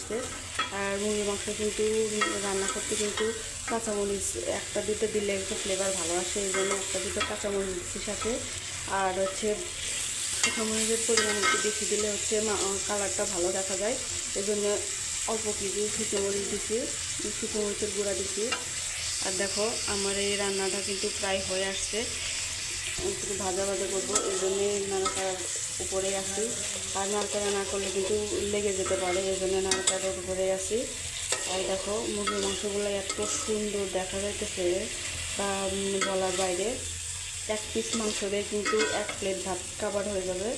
আসছে। আর মুরগির মাংস কিন্তু রান্না করতে কিন্তু কাঁচামরিচ একটা দুটো দিলে একটু ফ্লেভার ভালো আসে, এই জন্য একটা দুটো কাঁচামরিচ দিচ্ছি সাথে। আর হচ্ছে কাঁচামরিচের পরিমাণ একটু বেশি দিলে হচ্ছে কালারটা ভালো দেখা যায়, এই জন্য অল্প কিছু শুকনোমরিচ দিচ্ছি, শুকনোমরিচের গুঁড়া দিচ্ছি। আর দেখো আমার এই রান্নাটা কিন্তু প্রায় হয়ে আসছে, একটু ভাজা ভাজা করবো, এই জন্যই নাড়াটার উপরেই আসি। আর নাড়াচাড়া না করলে কিন্তু লেগে যেতে পারে, এই জন্য নাড়াচাড়ার উপরেই আসি। আর দেখো মুরগির মাংসগুলো এত সুন্দর দেখা যাইতেছে তা বলার বাইরে। এক পিস মাংস দিয়ে কিন্তু এক প্লেট ভাত কাভার হয়ে যাবে।